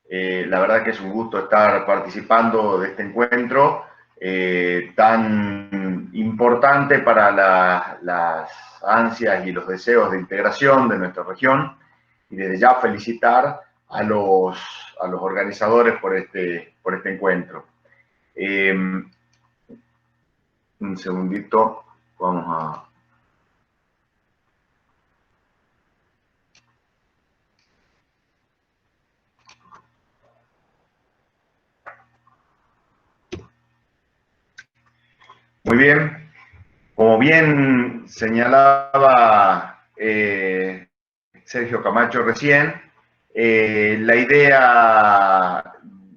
La verdad que es un gusto estar participando de este encuentro tan importante para las ansias y los deseos de integración de nuestra región, y desde ya felicitar a los organizadores por este encuentro. Un segundito, vamos a... Muy bien, como bien señalaba Sergio Camacho recién, la idea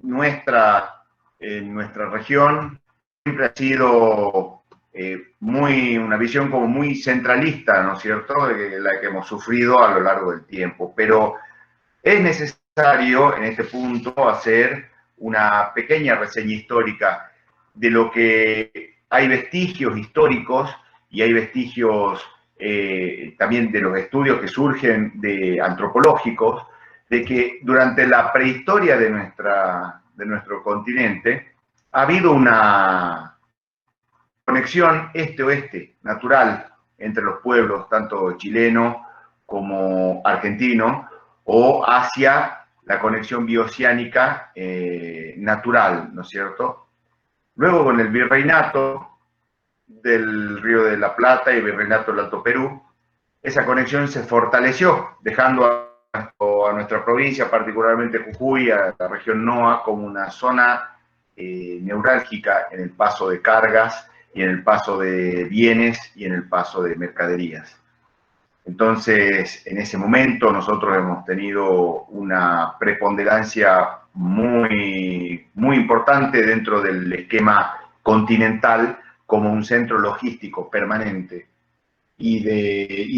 nuestra en nuestra región siempre ha sido una visión como muy centralista, ¿no es cierto?, de la que hemos sufrido a lo largo del tiempo. Pero es necesario en este punto hacer una pequeña reseña histórica de lo que hay vestigios históricos y hay vestigios también de los estudios que surgen de antropológicos, de que durante la prehistoria de nuestro continente ha habido una conexión este-oeste natural entre los pueblos, tanto chileno como argentino, o hacia la conexión bioceánica natural, ¿no es cierto? Luego, con el virreinato del Río de la Plata y virreinato del Alto Perú, esa conexión se fortaleció, dejando a nuestra provincia, particularmente Jujuy, a la región NOA, como una zona neurálgica en el paso de cargas y en el paso de bienes y en el paso de mercaderías. Entonces, en ese momento nosotros hemos tenido una preponderancia muy importante dentro del esquema continental como un centro logístico permanente y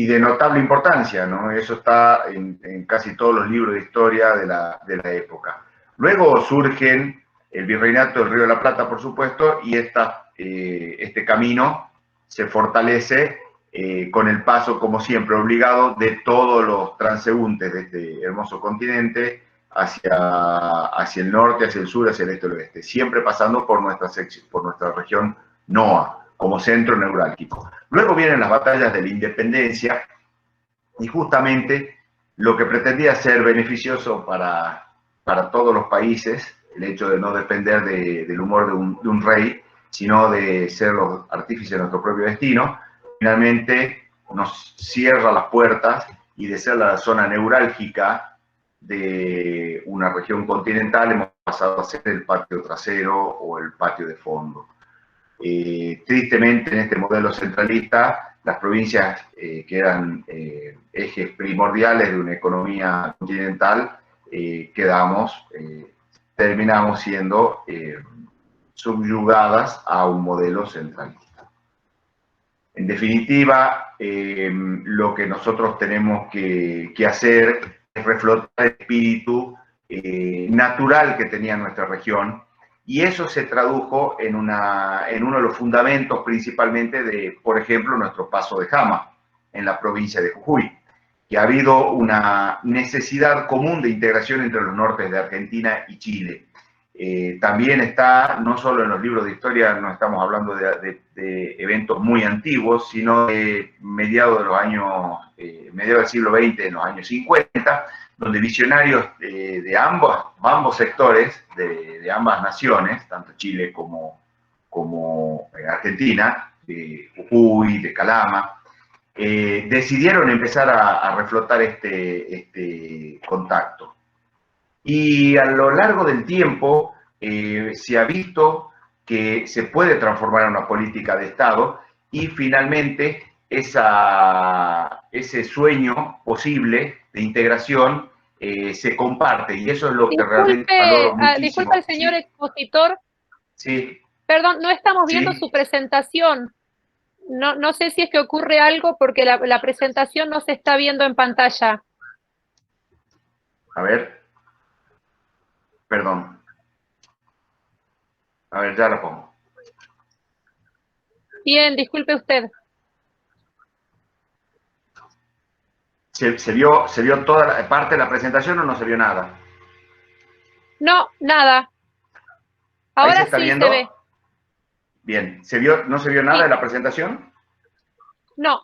de notable importancia, ¿no? Eso está en casi todos los libros de historia de la época. Luego surgen el virreinato del Río de la Plata, por supuesto, y este camino se fortalece con el paso, como siempre, obligado de todos los transeúntes de este hermoso continente hacia el norte, hacia el sur, hacia el este y el oeste, siempre pasando por nuestra región NOA, como centro neurálgico. Luego vienen las batallas de la independencia, y justamente lo que pretendía ser beneficioso para todos los países, el hecho de no depender del humor de un rey, sino de ser los artífices de nuestro propio destino, finalmente nos cierra las puertas, y de ser la zona neurálgica de una región continental hemos pasado a ser el patio trasero o el patio de fondo. Tristemente, en este modelo centralista, las provincias que eran ejes primordiales de una economía continental, terminamos siendo subyugadas a un modelo centralista. En definitiva, lo que nosotros tenemos que hacer es reflotar el espíritu natural que tenía nuestra región, y eso se tradujo en uno de los fundamentos principalmente de, por ejemplo, nuestro paso de Jama en la provincia de Jujuy, que ha habido una necesidad común de integración entre los nortes de Argentina y Chile. También está, no solo en los libros de historia, no estamos hablando de eventos muy antiguos, sino de mediados del siglo XX, en los años 50, donde visionarios de ambos sectores, de ambas naciones, tanto Chile como Argentina, de Jujuy, de Calama, decidieron empezar a reflotar este contacto. Y a lo largo del tiempo se ha visto que se puede transformar en una política de Estado, y finalmente ese sueño posible de integración se comparte, y eso es lo que realmente valoro muchísimo. Disculpe al señor expositor. Sí. Perdón, no estamos viendo ¿Sí? su presentación. No sé si es que ocurre algo porque la presentación no se está viendo en pantalla. A ver. Perdón. A ver, ya la pongo. Bien, disculpe usted. ¿Se vio toda parte de la presentación o no se vio nada? No, nada. ¿Ahí se Ahora está sí viendo? se ve. Bien. ¿Se vio, no se vio nada Sí. de la presentación? No.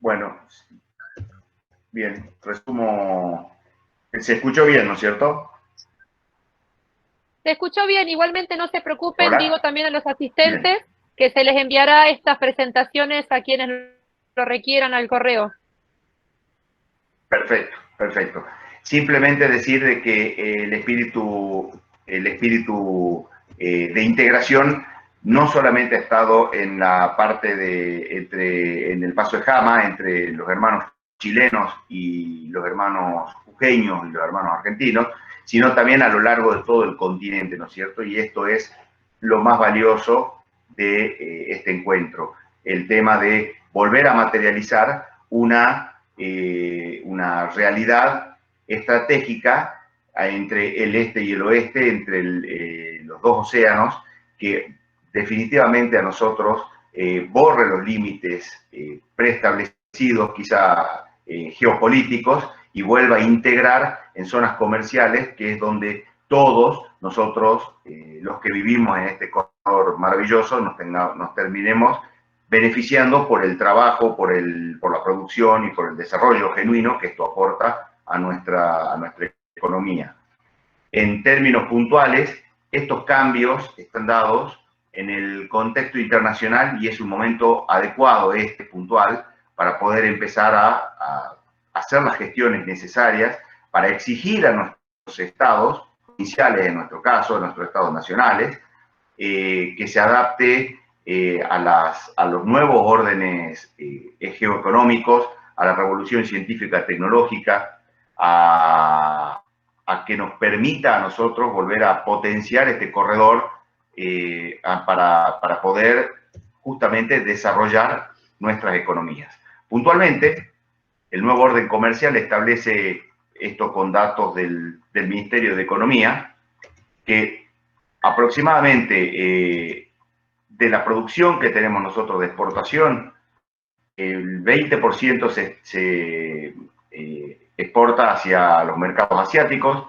Bueno, bien, resumo. Se escuchó bien, ¿no es cierto? Se escuchó bien. Igualmente no se preocupen, digo ¿Hola? también a los Bien, asistentes que se les enviará estas presentaciones a quienes lo requieran al correo. perfecto, perfecto. Simplemente decir de que el espíritu de integración no solamente ha estado en la parte en el Paso de Jama, entre los hermanos chilenos y los hermanos jujeños y los hermanos argentinos, sino también a lo largo de todo el continente, ¿no es cierto? Y esto es lo más valioso de este encuentro, el tema de volver a materializar una realidad estratégica entre el este y el oeste, entre los dos océanos, que definitivamente a nosotros borre los límites preestablecidos, quizá geopolíticos, y vuelva a integrar en zonas comerciales, que es donde todos nosotros, los que vivimos en este corredor maravilloso, nos terminemos beneficiando por el trabajo, por la producción y por el desarrollo genuino que esto aporta a nuestra economía. En términos puntuales, estos cambios están dados en el contexto internacional y es un momento adecuado, puntual, para poder empezar a hacer las gestiones necesarias para exigir a nuestros estados, provinciales en nuestro caso, a nuestros estados nacionales, que se adapte a los nuevos órdenes geoeconómicos, a la revolución científica tecnológica, a que nos permita a nosotros volver a potenciar este corredor para poder justamente desarrollar nuestras economías. Puntualmente, el nuevo orden comercial establece esto con datos del Ministerio de Economía, que aproximadamente de la producción que tenemos nosotros de exportación, el 20% se exporta hacia los mercados asiáticos,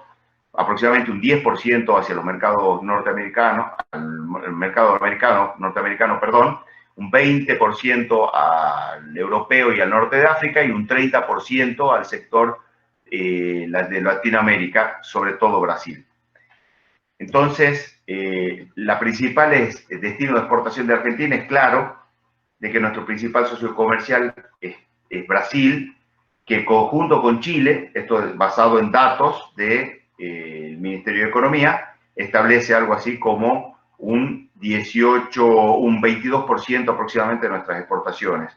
aproximadamente un 10% hacia los mercados norteamericanos, al mercado norteamericano, perdón, un 20% al europeo y al norte de África y un 30% al sector de Latinoamérica, sobre todo Brasil. Entonces, la principal destino de exportación de Argentina es claro, de que nuestro principal socio comercial es Brasil, que conjunto con Chile, esto es basado en datos del Ministerio de Economía, establece algo así como un 22% aproximadamente de nuestras exportaciones.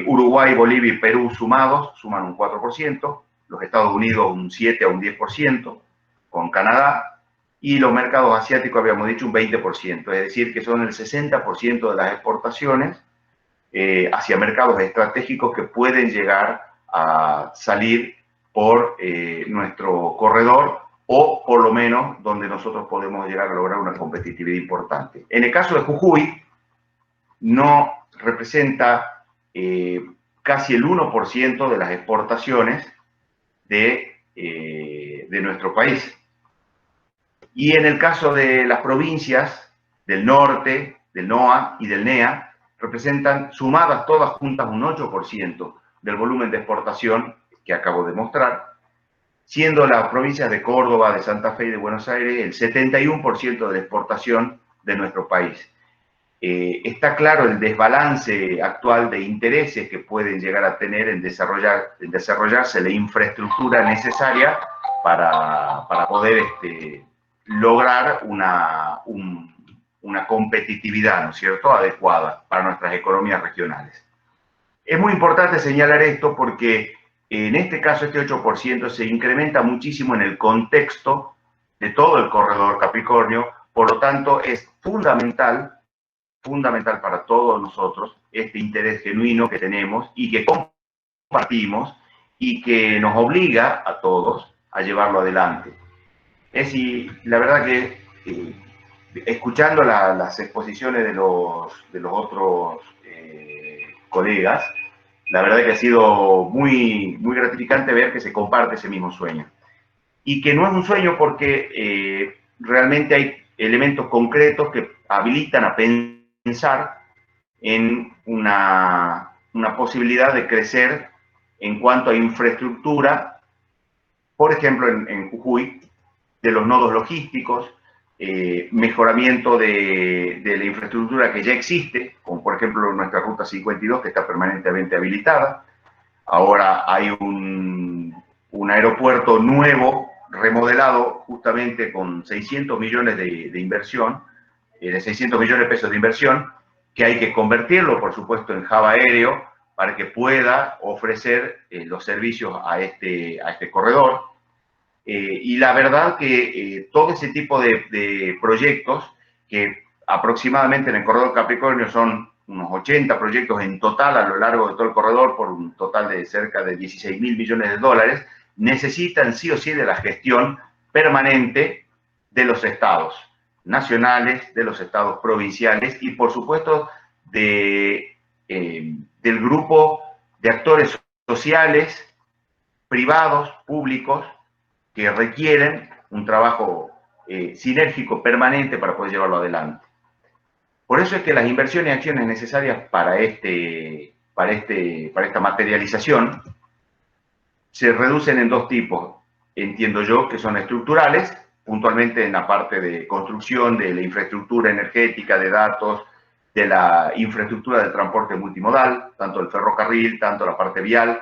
Uruguay, Bolivia y Perú sumados suman un 4%, los Estados Unidos un 7 a un 10%, con Canadá, y los mercados asiáticos habíamos dicho un 20%, es decir, que son el 60% de las exportaciones hacia mercados estratégicos que pueden llegar a salir por nuestro corredor o por lo menos donde nosotros podemos llegar a lograr una competitividad importante. En el caso de Jujuy, no representa casi el 1% de las exportaciones de nuestro país. Y en el caso de las provincias del norte, del NOA y del NEA, representan sumadas todas juntas un 8% del volumen de exportación que acabo de mostrar, siendo las provincias de Córdoba, de Santa Fe y de Buenos Aires el 71% de la exportación de nuestro país. Está claro el desbalance actual de intereses que pueden llegar a tener en desarrollarse la infraestructura necesaria para poder lograr una competitividad, ¿no es cierto?, adecuada para nuestras economías regionales. Es muy importante señalar esto porque en este caso este 8% se incrementa muchísimo en el contexto de todo el corredor Capricornio, por lo tanto es fundamental para todos nosotros este interés genuino que tenemos y que compartimos y que nos obliga a todos a llevarlo adelante. Es y la verdad que escuchando las exposiciones de los otros colegas, la verdad que ha sido muy, muy gratificante ver que se comparte ese mismo sueño. y que no es un sueño porque realmente hay elementos concretos que habilitan a pensar en una posibilidad de crecer en cuanto a infraestructura, por ejemplo, en Jujuy, de los nodos logísticos, mejoramiento de la infraestructura que ya existe, como por ejemplo nuestra Ruta 52, que está permanentemente habilitada. Ahora hay un aeropuerto nuevo, remodelado, justamente con 600 millones de inversión, de 600 millones de pesos de inversión, que hay que convertirlo, por supuesto, en hub aéreo para que pueda ofrecer los servicios a este corredor. Y la verdad que todo ese tipo de proyectos, que aproximadamente en el corredor Capricornio son unos 80 proyectos en total a lo largo de todo el corredor, por un total de cerca de 16.000 millones de dólares, necesitan sí o sí de la gestión permanente de los estados nacionales, de los estados provinciales y por supuesto del grupo de actores sociales, privados, públicos, que requieren un trabajo sinérgico permanente para poder llevarlo adelante. Por eso es que las inversiones y acciones necesarias para esta materialización se reducen en dos tipos, entiendo yo, que son estructurales, puntualmente en la parte de construcción de la infraestructura energética, de datos, de la infraestructura de transporte multimodal, tanto el ferrocarril, tanto la parte vial,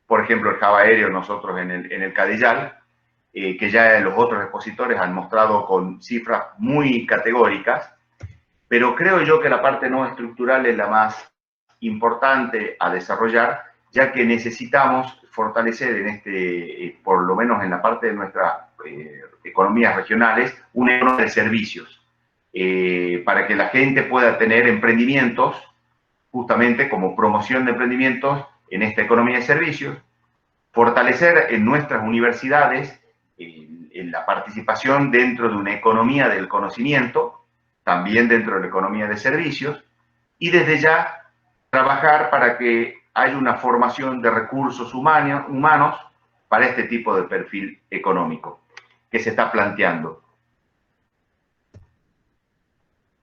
por ejemplo, el hub aéreo nosotros en el Cadillal, que ya los otros expositores han mostrado con cifras muy categóricas, pero creo yo que la parte no estructural es la más importante a desarrollar, ya que necesitamos fortalecer por lo menos en la parte de nuestras economías regionales, una economía de servicios, para que la gente pueda tener emprendimientos, justamente como promoción de emprendimientos en esta economía de servicios, fortalecer en nuestras universidades en la participación dentro de una economía del conocimiento, también dentro de la economía de servicios, y desde ya trabajar para que haya una formación de recursos humanos para este tipo de perfil económico que se está planteando.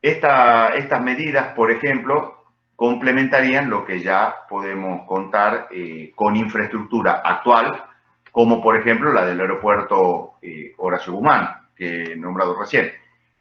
Estas medidas, por ejemplo, complementarían lo que ya podemos contar con infraestructura actual, como por ejemplo la del aeropuerto Horacio Guzmán, que he nombrado recién,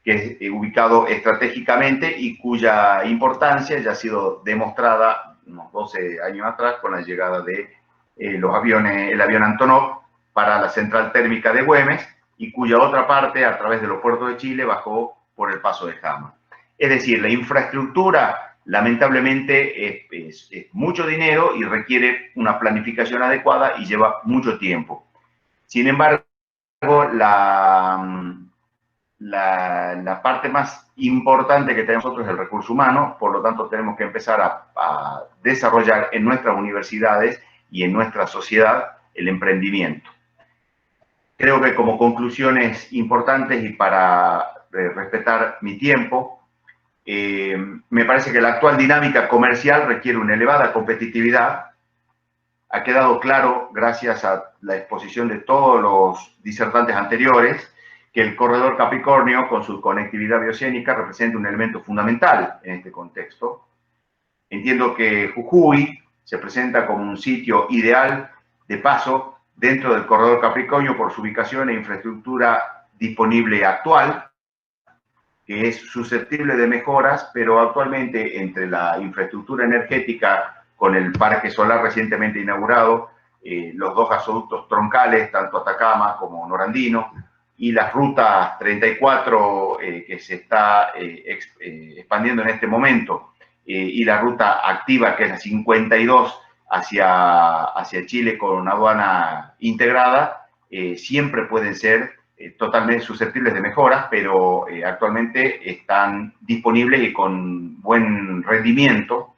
que es ubicado estratégicamente y cuya importancia ya ha sido demostrada unos 12 años atrás con la llegada de el avión Antonov para la central térmica de Güemes y cuya otra parte, a través de los puertos de Chile, bajó por el paso de Jama. Es decir, la infraestructura lamentablemente es mucho dinero y requiere una planificación adecuada y lleva mucho tiempo. Sin embargo, la parte más importante que tenemos nosotros es el recurso humano, por lo tanto tenemos que empezar a desarrollar en nuestras universidades y en nuestra sociedad el emprendimiento. Creo que como conclusiones importantes y para respetar mi tiempo, me parece que la actual dinámica comercial requiere una elevada competitividad. Ha quedado claro, gracias a la exposición de todos los disertantes anteriores, que el corredor Capricornio, con su conectividad bioceánica, representa un elemento fundamental en este contexto. Entiendo que Jujuy se presenta como un sitio ideal de paso dentro del corredor Capricornio por su ubicación e infraestructura disponible actual, que es susceptible de mejoras, pero actualmente entre la infraestructura energética con el parque solar recientemente inaugurado, los dos gasoductos troncales, tanto Atacama como Norandino, y las rutas 34 que se está expandiendo en este momento, y la ruta activa que es la 52 hacia Chile con una aduana integrada, siempre pueden ser totalmente susceptibles de mejoras, pero actualmente están disponibles y con buen rendimiento.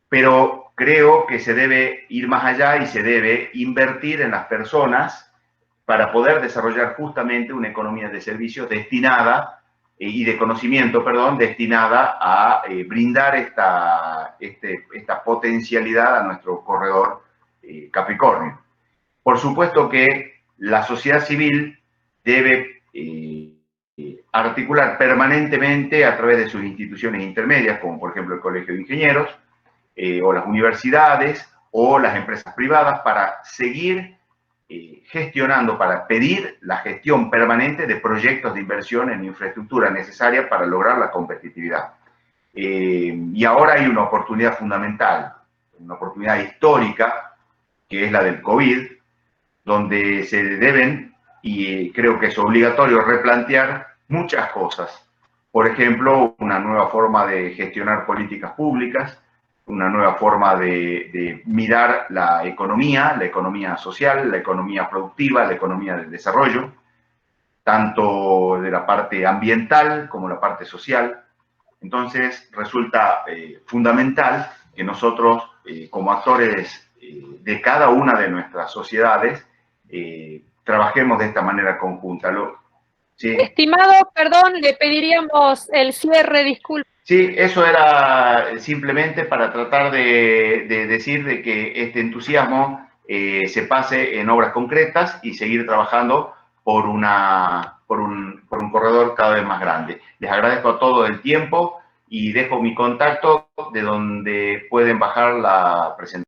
Pero creo que se debe ir más allá y se debe invertir en las personas para poder desarrollar justamente una economía de servicios destinada y de conocimiento, perdón, destinada a brindar esta potencialidad a nuestro corredor Capricornio. Por supuesto que la sociedad civil debe articular permanentemente a través de sus instituciones intermedias, como por ejemplo el Colegio de Ingenieros, o las universidades, o las empresas privadas, para seguir gestionando, para pedir la gestión permanente de proyectos de inversión en infraestructura necesaria para lograr la competitividad. Y ahora hay una oportunidad fundamental, una oportunidad histórica, que es la del COVID, donde se deben, y creo que es obligatorio, replantear muchas cosas. Por ejemplo, una nueva forma de gestionar políticas públicas, una nueva forma de mirar la economía social, la economía productiva, la economía del desarrollo, tanto de la parte ambiental como la parte social. Entonces, resulta fundamental que nosotros, como actores de cada una de nuestras sociedades, trabajemos de esta manera conjunta. ¿Sí? Estimado, perdón, le pediríamos el cierre, disculpe. Sí, eso era simplemente para tratar de decir de que este entusiasmo se pase en obras concretas y seguir trabajando por un corredor cada vez más grande. Les agradezco a todos el tiempo y dejo mi contacto de donde pueden bajar la presentación.